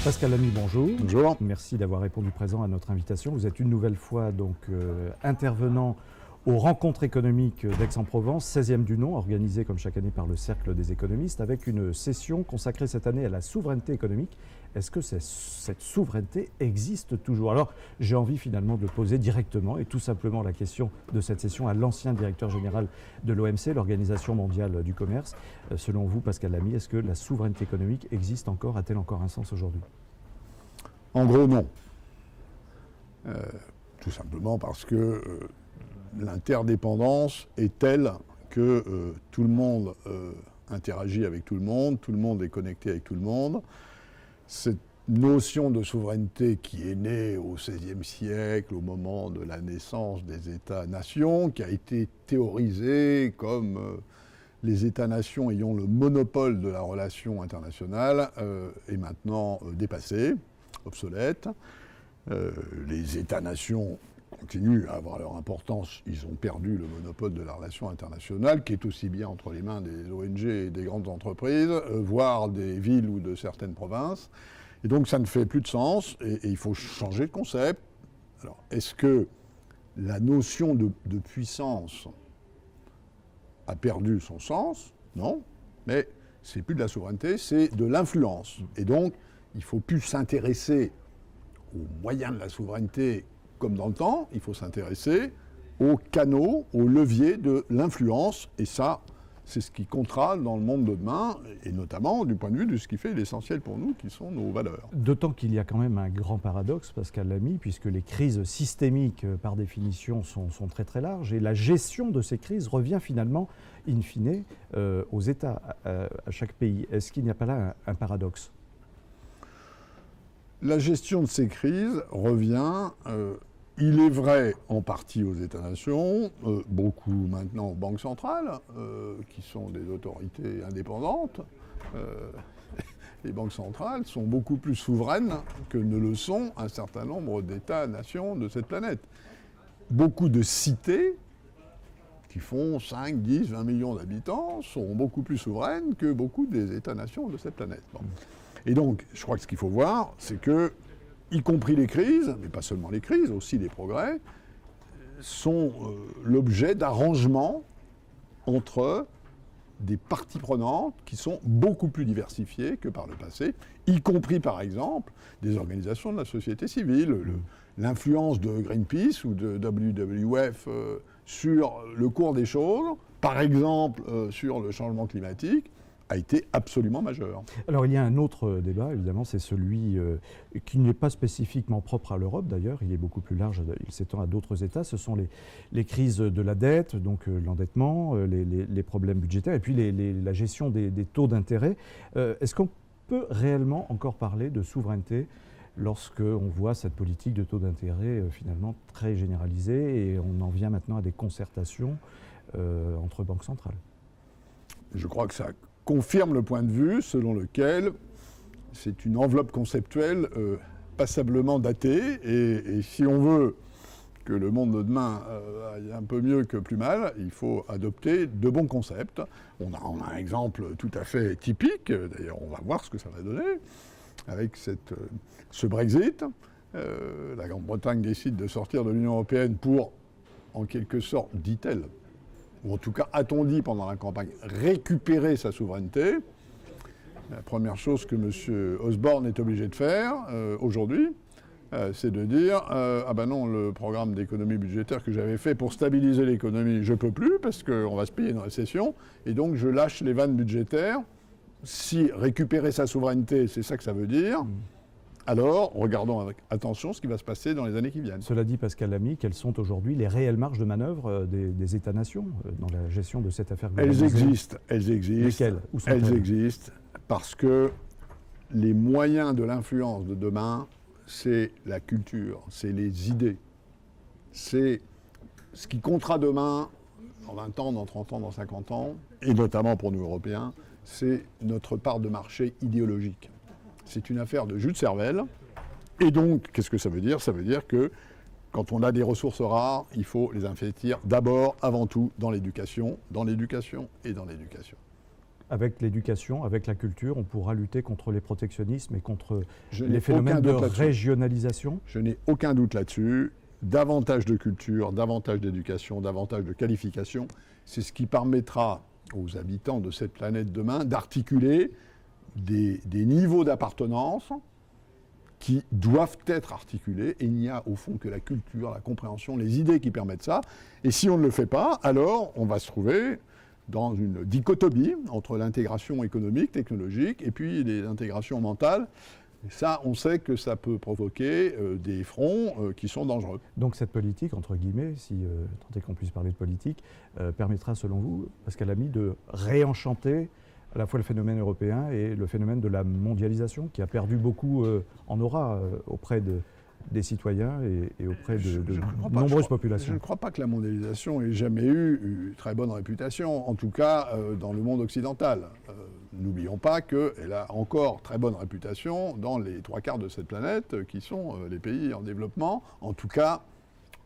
Pascal Lamy, bonjour. Bonjour. Merci d'avoir répondu présent à notre invitation. Vous êtes une nouvelle fois intervenant aux rencontres économiques d'Aix-en-Provence, 16e du nom, organisée comme chaque année par le Cercle des économistes, avec une session consacrée cette année à la souveraineté économique. Est-ce que cette souveraineté existe toujours? Alors, j'ai envie finalement de poser directement et tout simplement la question de cette session à l'ancien directeur général de l'OMC, l'Organisation mondiale du commerce. Selon vous, Pascal Lamy, est-ce que la souveraineté économique existe encore, a-t-elle encore un sens aujourd'hui? En gros, non. Tout simplement parce que l'interdépendance est telle que tout le monde interagit avec tout le monde est connecté avec tout le monde. Cette notion de souveraineté qui est née au XVIe siècle, au moment de la naissance des États-nations, qui a été théorisée comme les États-nations ayant le monopole de la relation internationale, est maintenant dépassée, obsolète. Les États-nations continuent à avoir leur importance. Ils ont perdu le monopole de la relation internationale, qui est aussi bien entre les mains des ONG et des grandes entreprises, voire des villes ou de certaines provinces. Et donc ça ne fait plus de sens, et il faut changer de concept. Alors, est-ce que la notion de puissance a perdu son sens? Non, mais c'est plus de la souveraineté, c'est de l'influence. Et donc, il ne faut plus s'intéresser aux moyens de la souveraineté comme dans le temps, il faut s'intéresser aux canaux, aux leviers de l'influence, et ça, c'est ce qui comptera dans le monde de demain, et notamment du point de vue de ce qui fait l'essentiel pour nous, qui sont nos valeurs. D'autant qu'il y a quand même un grand paradoxe, Pascal Lamy, puisque les crises systémiques, par définition, sont très très larges, et la gestion de ces crises revient finalement, in fine, aux États, à chaque pays. Est-ce qu'il n'y a pas là un paradoxe ? La gestion de ces crises revient, il est vrai, en partie aux États-nations, beaucoup maintenant aux banques centrales, qui sont des autorités indépendantes. Les banques centrales sont beaucoup plus souveraines que ne le sont un certain nombre d'États-nations de cette planète. Beaucoup de cités, qui font 5, 10, 20 millions d'habitants, sont beaucoup plus souveraines que beaucoup des États-nations de cette planète. Bon. Et donc, je crois que ce qu'il faut voir, c'est que, y compris les crises, mais pas seulement les crises, aussi les progrès, sont l'objet d'arrangements entre des parties prenantes qui sont beaucoup plus diversifiées que par le passé, y compris par exemple des organisations de la société civile. L'influence de Greenpeace ou de WWF sur le cours des choses, par exemple sur le changement climatique, a été absolument majeur. Alors il y a un autre débat, évidemment, c'est celui qui n'est pas spécifiquement propre à l'Europe d'ailleurs, il est beaucoup plus large, il s'étend à d'autres États, ce sont les crises de la dette, donc l'endettement, les problèmes budgétaires, et puis la gestion des taux d'intérêt. Est-ce qu'on peut réellement encore parler de souveraineté lorsqu'on voit cette politique de taux d'intérêt finalement très généralisée, et on en vient maintenant à des concertations entre banques centrales? Je crois que ça confirme le point de vue selon lequel c'est une enveloppe conceptuelle passablement datée, et si on veut que le monde de demain aille un peu mieux que plus mal, il faut adopter de bons concepts. On a un exemple tout à fait typique, d'ailleurs on va voir ce que ça va donner, avec ce Brexit. La Grande-Bretagne décide de sortir de l'Union européenne pour, en quelque sorte, dit-elle, ou en tout cas a-t-on dit pendant la campagne, récupérer sa souveraineté. La première chose que M. Osborne est obligé de faire aujourd'hui, c'est de dire ah ben non, le programme d'économie budgétaire que j'avais fait pour stabiliser l'économie, je ne peux plus parce qu'on va se payer une récession, et donc je lâche les vannes budgétaires. Si récupérer sa souveraineté, c'est ça que ça veut dire, alors regardons avec attention ce qui va se passer dans les années qui viennent. Cela dit, Pascal Lamy, quelles sont aujourd'hui les réelles marges de manœuvre des États-nations dans la gestion de cette affaire globalisée? Elles existent. Lesquelles? Où sont-elles? Elles existent parce que les moyens de l'influence de demain, c'est la culture, c'est les idées. C'est ce qui comptera demain, dans 20 ans, dans 30 ans, dans 50 ans, et notamment pour nous Européens, c'est notre part de marché idéologique. C'est une affaire de jus de cervelle. Et donc, qu'est-ce que ça veut dire? Ça veut dire que quand on a des ressources rares, il faut les investir d'abord, avant tout, dans l'éducation et dans l'éducation. avec l'éducation, avec la culture, on pourra lutter contre les protectionnismes et contre Je les n'ai phénomènes aucun de doute là-dessus. régionalisation? Je n'ai aucun doute là-dessus. Davantage de culture, davantage d'éducation, davantage de qualification, c'est ce qui permettra aux habitants de cette planète demain d'articuler des niveaux d'appartenance qui doivent être articulés, et il n'y a au fond que la culture, la compréhension, les idées qui permettent ça. Et si on ne le fait pas, alors on va se trouver dans une dichotomie entre l'intégration économique, technologique, et puis l'intégration mentale. Et ça, on sait que ça peut provoquer des fronts qui sont dangereux. Donc cette politique, entre guillemets, si tant est qu'on puisse parler de politique, permettra selon vous, Pascal Lamy, de réenchanter à la fois le phénomène européen et le phénomène de la mondialisation, qui a perdu beaucoup en aura auprès des citoyens et auprès de nombreuses populations. Je ne crois pas que la mondialisation ait jamais eu une très bonne réputation, en tout cas dans le monde occidental. N'oublions pas qu'elle a encore très bonne réputation dans les 3/4 de cette planète, qui sont les pays en développement, en tout cas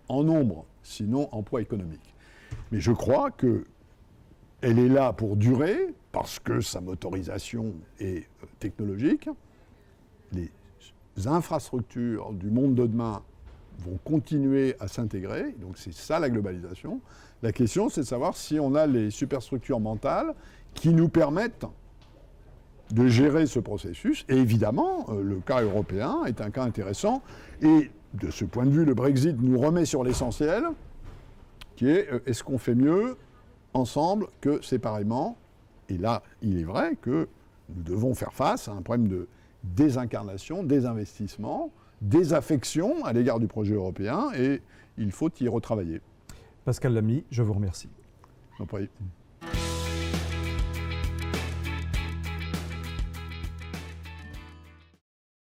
en nombre, sinon en poids économique. Mais je crois qu'elle est là pour durer, parce que sa motorisation est technologique. Les infrastructures du monde de demain vont continuer à s'intégrer, donc c'est ça la globalisation. La question, c'est de savoir si on a les superstructures mentales qui nous permettent de gérer ce processus. Et évidemment, le cas européen est un cas intéressant, et de ce point de vue, le Brexit nous remet sur l'essentiel, qui est est-ce qu'on fait mieux ensemble que séparément? Et là, il est vrai que nous devons faire face à un problème de désincarnation, désinvestissement, désaffection à l'égard du projet européen, et il faut y retravailler. Pascal Lamy, je vous remercie. J'en prie.